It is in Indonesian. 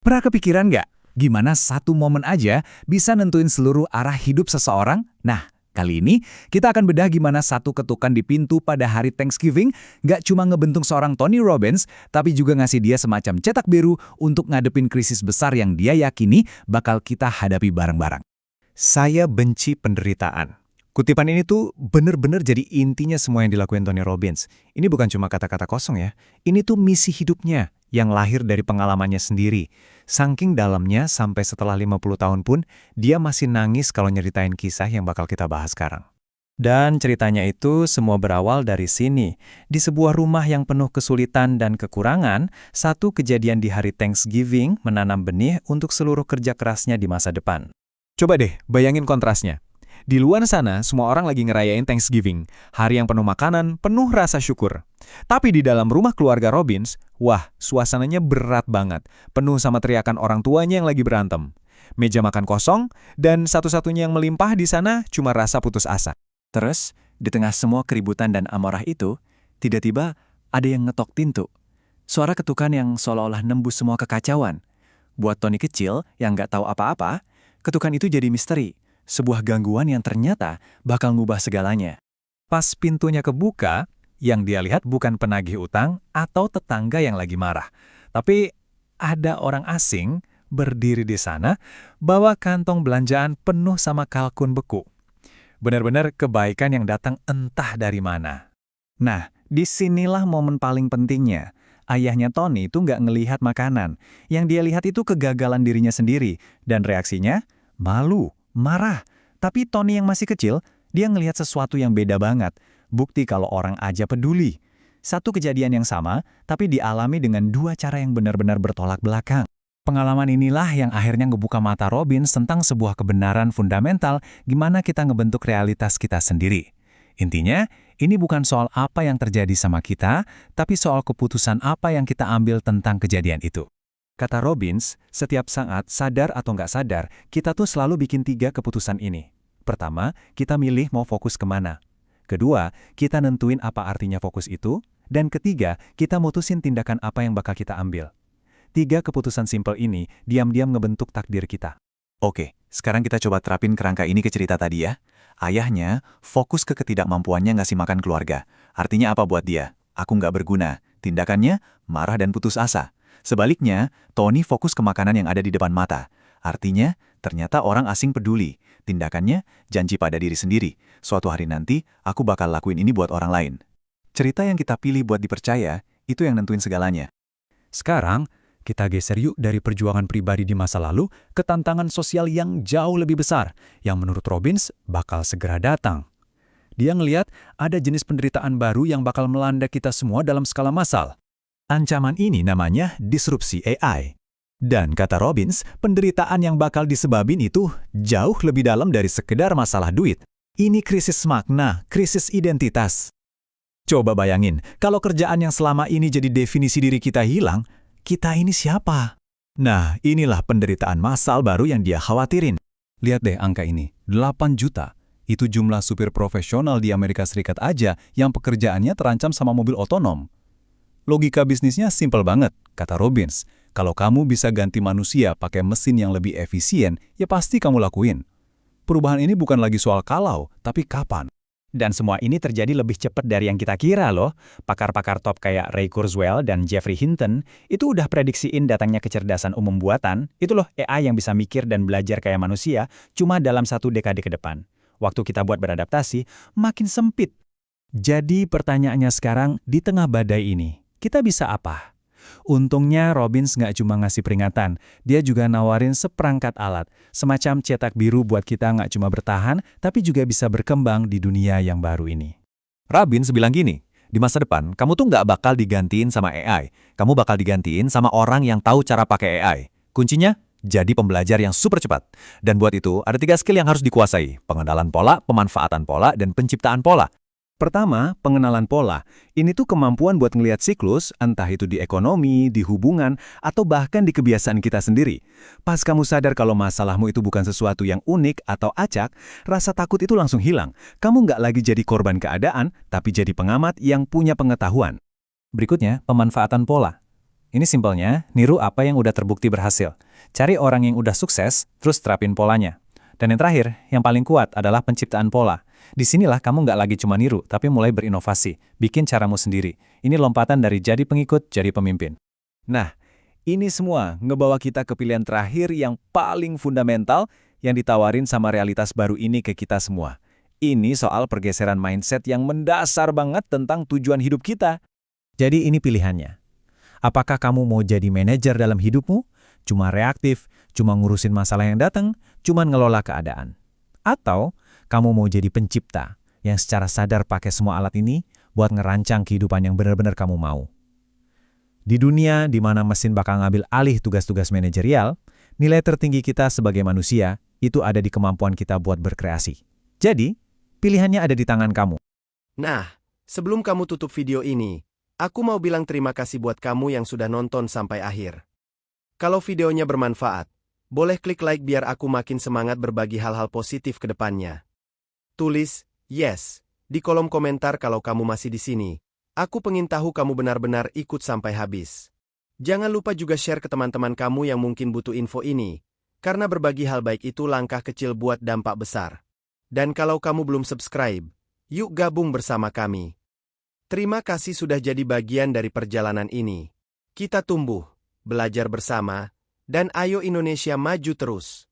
Pernah kepikiran nggak? Gimana satu momen aja bisa nentuin seluruh arah hidup seseorang? Nah, kali ini kita akan bedah gimana satu ketukan di pintu pada hari Thanksgiving nggak cuma ngebentuk seorang Tony Robbins, tapi juga ngasih dia semacam cetak biru untuk ngadepin krisis besar yang dia yakini bakal kita hadapi bareng-bareng. Saya benci penderitaan. Kutipan ini tuh bener-bener jadi intinya semua yang dilakuin Tony Robbins. Ini bukan cuma kata-kata kosong ya. Ini tuh misi hidupnya yang lahir dari pengalamannya sendiri. Saking dalamnya sampai setelah 50 tahun pun, dia masih nangis kalau nyeritain kisah yang bakal kita bahas sekarang. Dan ceritanya itu semua berawal dari sini. Di sebuah rumah yang penuh kesulitan dan kekurangan, satu kejadian di hari Thanksgiving menanam benih untuk seluruh kerja kerasnya di masa depan. Coba deh, bayangin kontrasnya. Di luar sana, semua orang lagi ngerayain Thanksgiving, hari yang penuh makanan, penuh rasa syukur. Tapi di dalam rumah keluarga Robbins, wah, suasananya berat banget, penuh sama teriakan orang tuanya yang lagi berantem. Meja makan kosong, dan satu-satunya yang melimpah di sana cuma rasa putus asa. Terus, di tengah semua keributan dan amarah itu, tiba-tiba ada yang ngetok pintu. Suara ketukan yang seolah-olah nembus semua kekacauan. Buat Tony kecil yang nggak tahu apa-apa, ketukan itu jadi misteri. Sebuah gangguan yang ternyata bakal ngubah segalanya. Pas pintunya kebuka, yang dia lihat bukan penagih utang atau tetangga yang lagi marah. Tapi ada orang asing berdiri di sana, bawa kantong belanjaan penuh sama kalkun beku. Benar-benar kebaikan yang datang entah dari mana. Nah, disinilah momen paling pentingnya. Ayahnya Tony itu nggak ngelihat makanan. Yang dia lihat itu kegagalan dirinya sendiri. Dan reaksinya, malu. Marah, tapi Tony yang masih kecil, dia ngelihat sesuatu yang beda banget. Bukti kalau orang aja peduli. Satu kejadian yang sama, tapi dialami dengan dua cara yang benar-benar bertolak belakang. Pengalaman inilah yang akhirnya ngebuka mata Robbins tentang sebuah kebenaran fundamental gimana kita ngebentuk realitas kita sendiri. Intinya, ini bukan soal apa yang terjadi sama kita, tapi soal keputusan apa yang kita ambil tentang kejadian itu. Kata Robbins, setiap saat, sadar atau nggak sadar, kita tuh selalu bikin 3 keputusan ini. Pertama, kita milih mau fokus kemana. Kedua, kita nentuin apa artinya fokus itu. Dan ketiga, kita mutusin tindakan apa yang bakal kita ambil. 3 keputusan simpel ini diam-diam ngebentuk takdir kita. Oke, sekarang kita coba terapin kerangka ini ke cerita tadi ya. Ayahnya fokus ke ketidakmampuannya ngasih makan keluarga. Artinya apa buat dia? Aku nggak berguna. Tindakannya, marah dan putus asa. Sebaliknya, Tony fokus ke makanan yang ada di depan mata. Artinya, ternyata orang asing peduli. Tindakannya, janji pada diri sendiri. Suatu hari nanti, aku bakal lakuin ini buat orang lain. Cerita yang kita pilih buat dipercaya, itu yang nentuin segalanya. Sekarang, kita geser yuk dari perjuangan pribadi di masa lalu ke tantangan sosial yang jauh lebih besar, yang menurut Robbins bakal segera datang. Dia ngelihat ada jenis penderitaan baru yang bakal melanda kita semua dalam skala massal. Ancaman ini namanya disrupsi AI. Dan kata Robbins, penderitaan yang bakal disebabin itu jauh lebih dalam dari sekedar masalah duit. Ini krisis makna, krisis identitas. Coba bayangin, kalau kerjaan yang selama ini jadi definisi diri kita hilang, kita ini siapa? Nah, inilah penderitaan massal baru yang dia khawatirin. Lihat deh angka ini, 8 juta. Itu jumlah supir profesional di Amerika Serikat aja yang pekerjaannya terancam sama mobil otonom. Logika bisnisnya simpel banget, kata Robbins. Kalau kamu bisa ganti manusia pakai mesin yang lebih efisien, ya pasti kamu lakuin. Perubahan ini bukan lagi soal kalau, tapi kapan. Dan semua ini terjadi lebih cepat dari yang kita kira loh. Pakar-pakar top kayak Ray Kurzweil dan Jeffrey Hinton itu udah prediksiin datangnya kecerdasan umum buatan. Itu loh AI yang bisa mikir dan belajar kayak manusia cuma dalam 1 dekade ke depan. Waktu kita buat beradaptasi, makin sempit. Jadi pertanyaannya sekarang, di tengah badai ini, kita bisa apa? Untungnya Robbins nggak cuma ngasih peringatan, dia juga nawarin seperangkat alat, semacam cetak biru buat kita nggak cuma bertahan, tapi juga bisa berkembang di dunia yang baru ini. Robbins bilang gini, di masa depan kamu tuh nggak bakal digantiin sama AI, kamu bakal digantiin sama orang yang tahu cara pakai AI. Kuncinya, jadi pembelajar yang super cepat. Dan buat itu, ada 3 skill yang harus dikuasai, pengenalan pola, pemanfaatan pola, dan penciptaan pola. Pertama, pengenalan pola. Ini tuh kemampuan buat ngelihat siklus, entah itu di ekonomi, di hubungan, atau bahkan di kebiasaan kita sendiri. Pas kamu sadar kalau masalahmu itu bukan sesuatu yang unik atau acak, rasa takut itu langsung hilang. Kamu nggak lagi jadi korban keadaan, tapi jadi pengamat yang punya pengetahuan. Berikutnya, pemanfaatan pola. Ini simpelnya, niru apa yang udah terbukti berhasil. Cari orang yang udah sukses, terus terapin polanya. Dan yang terakhir, yang paling kuat adalah penciptaan pola. Disinilah kamu nggak lagi cuma niru, tapi mulai berinovasi, bikin caramu sendiri. Ini lompatan dari jadi pengikut, jadi pemimpin. Nah, ini semua ngebawa kita ke pilihan terakhir yang paling fundamental yang ditawarin sama realitas baru ini ke kita semua. Ini soal pergeseran mindset yang mendasar banget tentang tujuan hidup kita. Jadi ini pilihannya. Apakah kamu mau jadi manajer dalam hidupmu? Cuma reaktif, cuma ngurusin masalah yang datang, cuma ngelola keadaan. Atau kamu mau jadi pencipta yang secara sadar pakai semua alat ini buat ngerancang kehidupan yang benar-benar kamu mau. Di dunia di mana mesin bakal ngambil alih tugas-tugas manajerial, nilai tertinggi kita sebagai manusia itu ada di kemampuan kita buat berkreasi. Jadi, pilihannya ada di tangan kamu. Nah, sebelum kamu tutup video ini, aku mau bilang terima kasih buat kamu yang sudah nonton sampai akhir. Kalau videonya bermanfaat, boleh klik like biar aku makin semangat berbagi hal-hal positif ke depannya. Tulis, yes, di kolom komentar kalau kamu masih di sini. Aku pengen tahu kamu benar-benar ikut sampai habis. Jangan lupa juga share ke teman-teman kamu yang mungkin butuh info ini, karena berbagi hal baik itu langkah kecil buat dampak besar. Dan kalau kamu belum subscribe, yuk gabung bersama kami. Terima kasih sudah jadi bagian dari perjalanan ini. Kita tumbuh, belajar bersama, dan ayo Indonesia maju terus.